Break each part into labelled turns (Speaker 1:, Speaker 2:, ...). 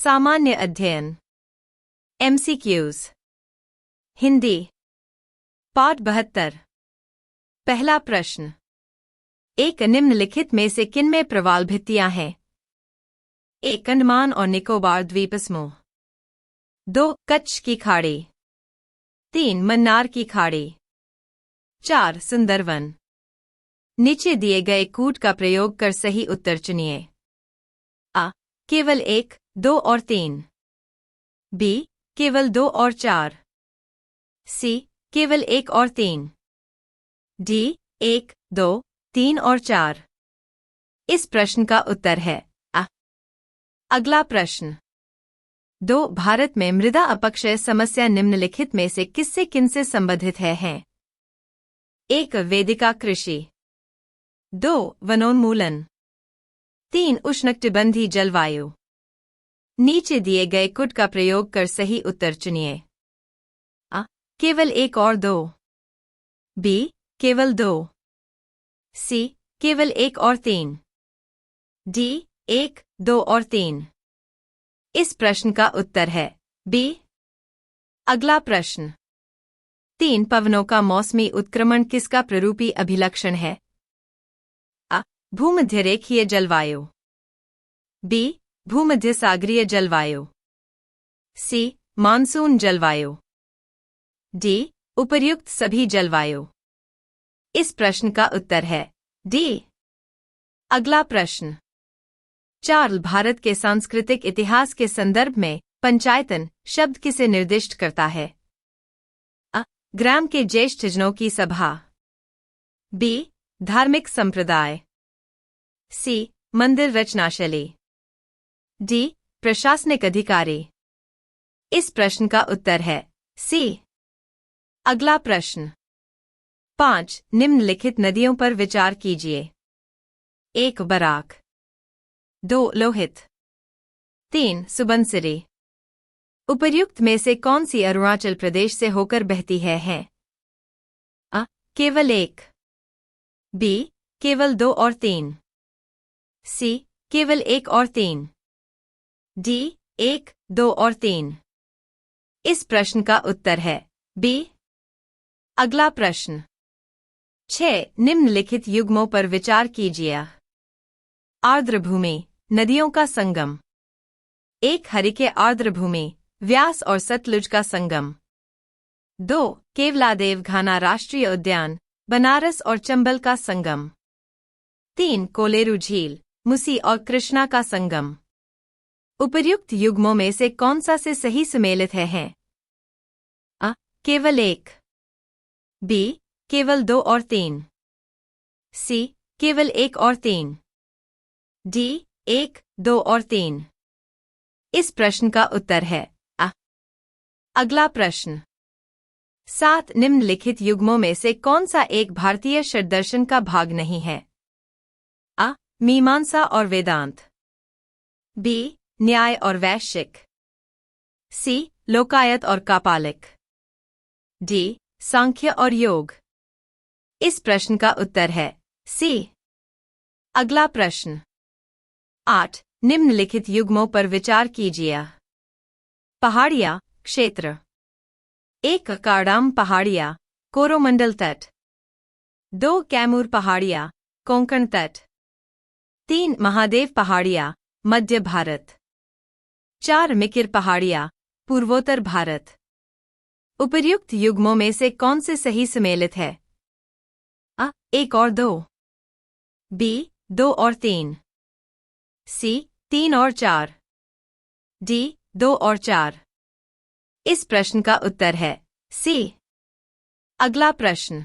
Speaker 1: सामान्य अध्ययन MCQs हिंदी पाठ 72 पहला प्रश्न एक निम्नलिखित में से किनमें प्रवाल भित्तियां हैं? 1 अंडमान और निकोबार द्वीप समूह, 2 कच्छ की खाड़ी, 3 मन्नार की खाड़ी, 4 सुंदरवन। नीचे दिए गए कूट का प्रयोग कर सही उत्तर चुनिए। आ केवल 1, 2 और 3, B केवल 2 और 4, C केवल 1 और 3, D 1, 2, 3 और 4। इस प्रश्न का उत्तर है आ। अगला प्रश्न 2 भारत में मृदा अपक्षय समस्या निम्नलिखित में से किससे किनसे संबंधित हैं? 1 वेदिका कृषि, 2 वनोन्मूलन, 3 उष्णकटिबंधीय जलवायु। नीचे दिए गए कूट का प्रयोग कर सही उत्तर चुनिए। आ केवल 1 और 2, B केवल 2, C केवल 1 और 3, D 1, 2 और 3। इस प्रश्न का उत्तर है B। अगला प्रश्न 3 पवनों का मौसमी उत्क्रमण किसका प्ररूपी अभिलक्षण है? आ भूमध्यरेखीय जलवायु, B भूमध्य सागरीय जलवायु, C मानसून जलवायु, D उपर्युक्त सभी जलवायु। इस प्रश्न का उत्तर है D। अगला प्रश्न 4 भारत के सांस्कृतिक इतिहास के संदर्भ में पंचायतन शब्द किसे निर्दिष्ट करता है? अ ग्राम के ज्येष्ठजनों की सभा, B धार्मिक संप्रदाय, C मंदिर रचनाशैली, D प्रशासनिक अधिकारी। इस प्रश्न का उत्तर है C। अगला प्रश्न 5 निम्नलिखित नदियों पर विचार कीजिए। 1 बराक, 2 लोहित, 3 सुबनसिरी। उपर्युक्त में से कौन सी अरुणाचल प्रदेश से होकर बहती है? अ केवल 1, B केवल 2 और 3, C केवल 1 और 3, D 1, 2 और 3। इस प्रश्न का उत्तर है B। अगला प्रश्न 6 निम्नलिखित युग्मों पर विचार कीजिए। आर्द्र भूमि नदियों का संगम, 1 हरिके आर्द्र भूमि व्यास और सतलुज का संगम, 2 केवलादेव घाना राष्ट्रीय उद्यान बनारस और चंबल का संगम, 3 कोलेरू झील मुसी और कृष्णा का संगम। उपर्युक्त युग्मों में से कौन सा से सही सुमेलित है? अ केवल 1, B केवल 2 और 3, C केवल 1 और 3, D 1, 2 और 3। इस प्रश्न का उत्तर है अ। अगला प्रश्न 7 निम्नलिखित युग्मों में से कौन सा एक भारतीय षड्दर्शन का भाग नहीं है? अ मीमांसा और वेदांत, B न्याय और वैश्यिक, C लोकायत और कापालिक, D सांख्य और योग। इस प्रश्न का उत्तर है C। अगला प्रश्न 8 निम्नलिखित युग्मों पर विचार कीजिए। पहाड़ियाँ क्षेत्र, 1 कार्डाम पहाड़ियाँ कोरोमंडल तट, 2 कैमूर पहाड़ियाँ कोंकण तट, 3 महादेव पहाड़ियाँ मध्य भारत, 4 मिकिर पहाड़ियाँ पूर्वोत्तर भारत। उपर्युक्त युग्मों में से कौन से सही सुमेलित है? अ 1 और 2, B 2 और 3, C 3 और 4, D 2 और 4। इस प्रश्न का उत्तर है C। अगला प्रश्न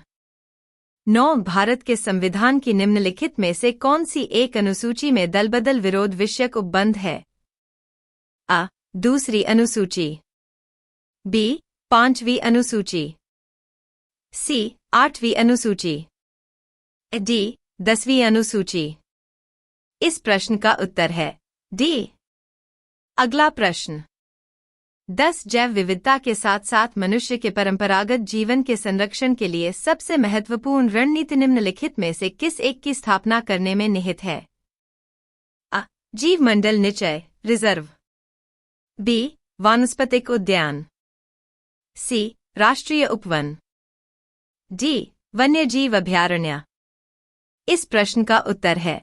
Speaker 1: 9 भारत के संविधान की निम्नलिखित में से कौन सी एक अनुसूची में दलबदल विरोध विषयक उपबंध है? अ दूसरी अनुसूची, B 5वीं अनुसूची, C 8वीं अनुसूची, D 10वीं अनुसूची। इस प्रश्न का उत्तर है D। अगला प्रश्न 10 जैव विविधता के साथ साथ मनुष्य के परंपरागत जीवन के संरक्षण के लिए सबसे महत्वपूर्ण रणनीति निम्नलिखित में से किस एक की स्थापना करने में निहित है? अ जीवमंडल निचय रिजर्व, बी वानस्पतिक उद्यान, सी राष्ट्रीय उपवन, डी वन्यजीव अभयारण्य। इस प्रश्न का उत्तर है